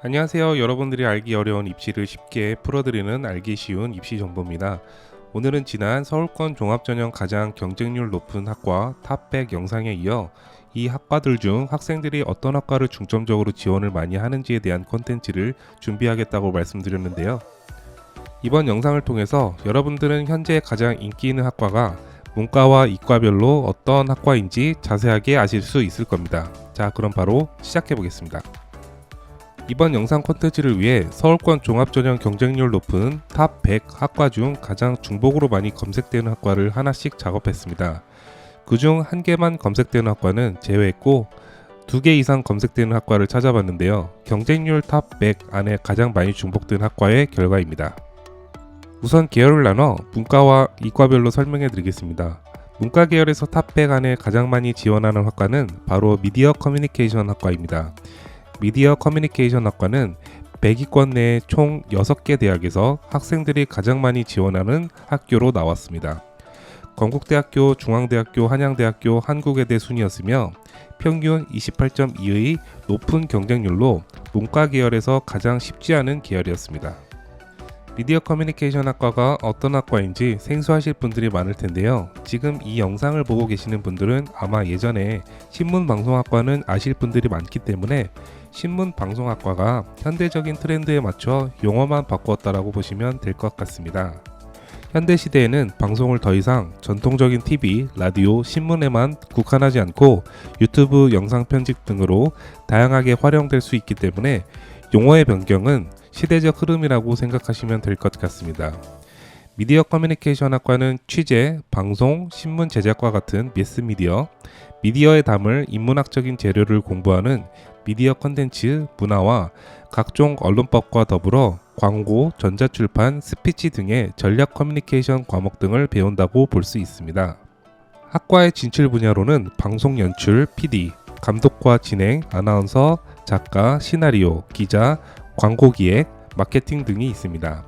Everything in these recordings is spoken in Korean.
안녕하세요. 여러분들이 알기 어려운 입시를 쉽게 풀어드리는 알기 쉬운 입시 정보입니다. 오늘은 지난 서울권 종합전형 가장 경쟁률 높은 학과 탑100 영상에 이어 이 학과들 중 학생들이 어떤 학과를 중점적으로 지원을 많이 하는지에 대한 콘텐츠를 준비하겠다고 말씀드렸는데요. 이번 영상을 통해서 여러분들은 현재 가장 인기 있는 학과가 문과와 이과별로 어떤 학과인지 자세하게 아실 수 있을 겁니다. 자, 그럼 바로 시작해 보겠습니다. 이번 영상 콘텐츠를 위해 서울권 종합전형 경쟁률 높은 탑 100 학과 중 가장 중복으로 많이 검색되는 학과를 하나씩 작업했습니다. 그중 한 개만 검색되는 학과는 제외했고 2개 이상 검색되는 학과를 찾아봤는데요. 경쟁률 탑 100 안에 가장 많이 중복된 학과의 결과입니다. 우선 계열을 나눠 문과와 이과별로 설명해 드리겠습니다. 문과 계열에서 탑 100 안에 가장 많이 지원하는 학과는 바로 미디어 커뮤니케이션 학과입니다. 미디어 커뮤니케이션 학과는 100위권 내에 총 6개 대학에서 학생들이 가장 많이 지원하는 학교로 나왔습니다. 건국대학교, 중앙대학교, 한양대학교, 한국외대 순이었으며 평균 28.2의 높은 경쟁률로 문과 계열에서 가장 쉽지 않은 계열이었습니다. 미디어 커뮤니케이션 학과가 어떤 학과인지 생소하실 분들이 많을 텐데요. 지금 이 영상을 보고 계시는 분들은 아마 예전에 신문방송학과는 아실 분들이 많기 때문에 신문방송학과가 현대적인 트렌드에 맞춰 용어만 바꾸었다라고 보시면 될 것 같습니다. 현대시대에는 방송을 더 이상 전통적인 TV, 라디오, 신문에만 국한하지 않고 유튜브 영상 편집 등으로 다양하게 활용될 수 있기 때문에 용어의 변경은 시대적 흐름이라고 생각하시면 될 것 같습니다. 미디어 커뮤니케이션 학과는 취재, 방송, 신문 제작과 같은 매스미디어, 미디어에 담을 인문학적인 재료를 공부하는 미디어 컨텐츠, 문화와 각종 언론법과 더불어 광고, 전자출판, 스피치 등의 전략 커뮤니케이션 과목 등을 배운다고 볼 수 있습니다. 학과의 진출 분야로는 방송 연출, PD, 감독과 진행, 아나운서, 작가, 시나리오, 기자, 광고 기획, 마케팅 등이 있습니다.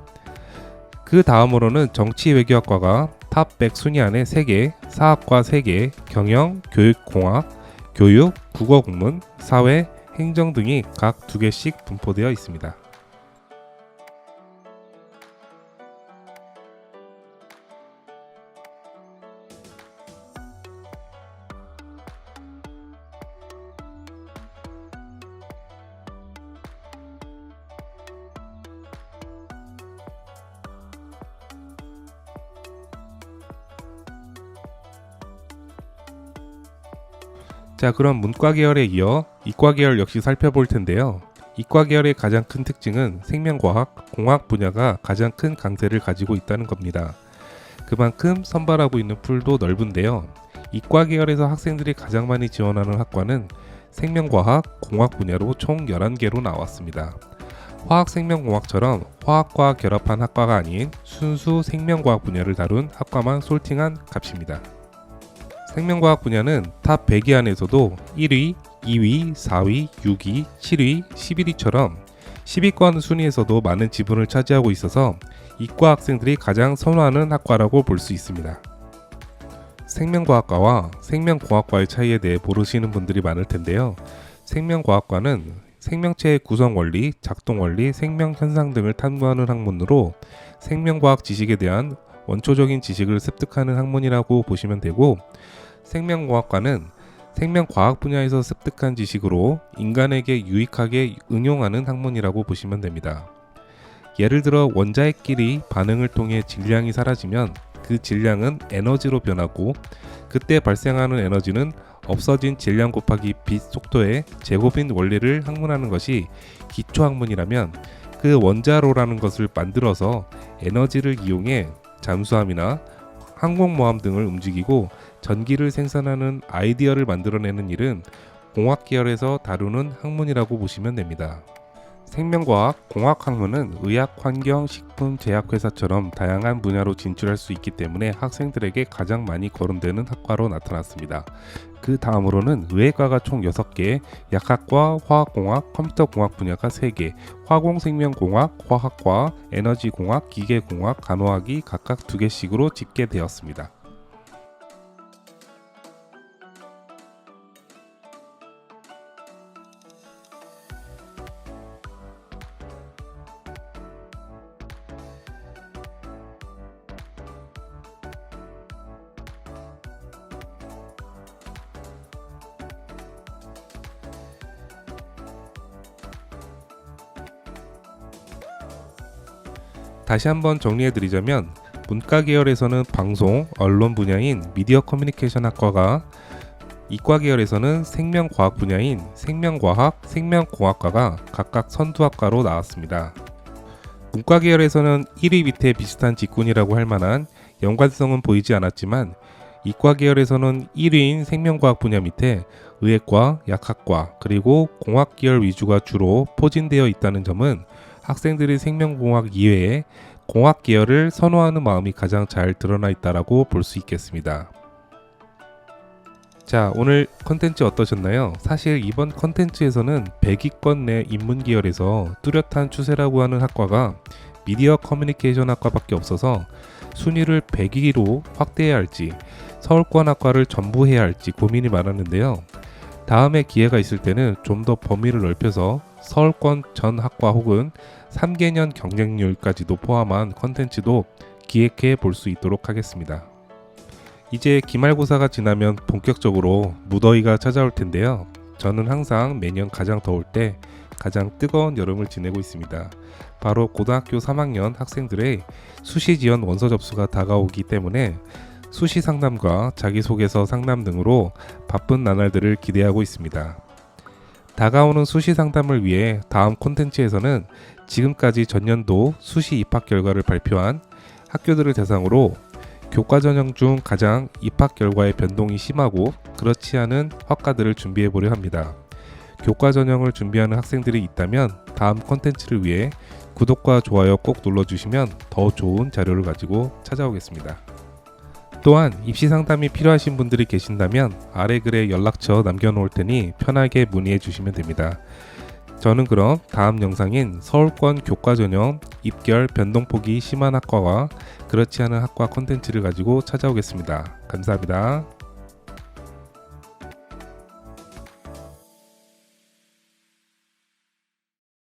그 다음으로는 정치외교학과가 탑 100 순위 안에 3개, 사학과 3개, 경영, 교육공학, 교육, 국어국문, 사회, 행정 등이 각 2개씩 분포되어 있습니다. 자, 그럼 문과 계열에 이어 이과 계열 역시 살펴볼 텐데요. 이과 계열의 가장 큰 특징은 생명과학, 공학 분야가 가장 큰 강세를 가지고 있다는 겁니다. 그만큼 선발하고 있는 풀도 넓은데요. 이과 계열에서 학생들이 가장 많이 지원하는 학과는 생명과학, 공학 분야로 총 11개로 나왔습니다. 화학생명공학처럼 화학과 결합한 학과가 아닌 순수 생명과학 분야를 다룬 학과만 솔팅한 값입니다. 생명과학 분야는 탑 100위 안에서도 1위, 2위, 4위, 6위, 7위, 11위처럼 10위권 순위에서도 많은 지분을 차지하고 있어서 이과 학생들이 가장 선호하는 학과라고 볼 수 있습니다. 생명과학과와 생명공학과의 차이에 대해 모르시는 분들이 많을 텐데요. 생명과학과는 생명체의 구성 원리, 작동 원리, 생명 현상 등을 탐구하는 학문으로 생명과학 지식에 대한 원초적인 지식을 습득하는 학문이라고 보시면 되고, 생명공학과는 생명과학 분야에서 습득한 지식으로 인간에게 유익하게 응용하는 학문이라고 보시면 됩니다. 예를 들어 원자핵끼리 반응을 통해 질량이 사라지면 그 질량은 에너지로 변하고, 그때 발생하는 에너지는 없어진 질량 곱하기 빛 속도의 제곱인 원리를 학문하는 것이 기초학문이라면, 그 원자로라는 것을 만들어서 에너지를 이용해 잠수함이나 항공모함 등을 움직이고 전기를 생산하는 아이디어를 만들어내는 일은 공학 계열에서 다루는 학문이라고 보시면 됩니다. 생명과학, 공학 학문은 의학, 환경, 식품, 제약회사처럼 다양한 분야로 진출할 수 있기 때문에 학생들에게 가장 많이 거론되는 학과로 나타났습니다. 그 다음으로는 의학과가 총 6개, 약학과, 화학공학, 컴퓨터공학 분야가 3개, 화공생명공학, 화학과, 에너지공학, 기계공학, 간호학이 각각 2개씩으로 집계되었습니다. 다시 한번 정리해드리자면 문과 계열에서는 방송, 언론 분야인 미디어 커뮤니케이션 학과가, 이과 계열에서는 생명과학 분야인 생명과학, 생명공학과가 각각 선두학과로 나왔습니다. 문과 계열에서는 1위 밑에 비슷한 직군이라고 할 만한 연관성은 보이지 않았지만 이과 계열에서는 1위인 생명과학 분야 밑에 의학과, 약학과, 그리고 공학 계열 위주가 주로 포진되어 있다는 점은 학생들이 생명공학 이외에 공학 계열을 선호하는 마음이 가장 잘 드러나 있다고 볼 수 있겠습니다. 자, 오늘 컨텐츠 어떠셨나요? 사실 이번 컨텐츠에서는 100위권 내 인문 계열에서 뚜렷한 추세라고 하는 학과가 미디어 커뮤니케이션 학과밖에 없어서 순위를 100위로 확대해야 할지 서울권 학과를 전부 해야 할지 고민이 많았는데요. 다음에 기회가 있을 때는 좀 더 범위를 넓혀서 서울권 전 학과 혹은 3개년 경쟁률까지도 포함한 컨텐츠도 기획해 볼 수 있도록 하겠습니다. 이제 기말고사가 지나면 본격적으로 무더위가 찾아올 텐데요. 저는 항상 매년 가장 더울 때 가장 뜨거운 여름을 지내고 있습니다. 바로 고등학교 3학년 학생들의 수시 지원 원서 접수가 다가오기 때문에 수시 상담과 자기소개서 상담 등으로 바쁜 나날들을 기대하고 있습니다. 다가오는 수시 상담을 위해 다음 콘텐츠에서는 지금까지 전년도 수시 입학 결과를 발표한 학교들을 대상으로 교과 전형 중 가장 입학 결과의 변동이 심하고 그렇지 않은 학과들을 준비해 보려 합니다. 교과 전형을 준비하는 학생들이 있다면 다음 콘텐츠를 위해 구독과 좋아요 꼭 눌러주시면 더 좋은 자료를 가지고 찾아오겠습니다. 또한 입시 상담이 필요하신 분들이 계신다면 아래 글에 연락처 남겨놓을 테니 편하게 문의해 주시면 됩니다. 저는 그럼 다음 영상인 서울권 교과 전형 입결 변동폭이 심한 학과와 그렇지 않은 학과 콘텐츠를 가지고 찾아오겠습니다. 감사합니다.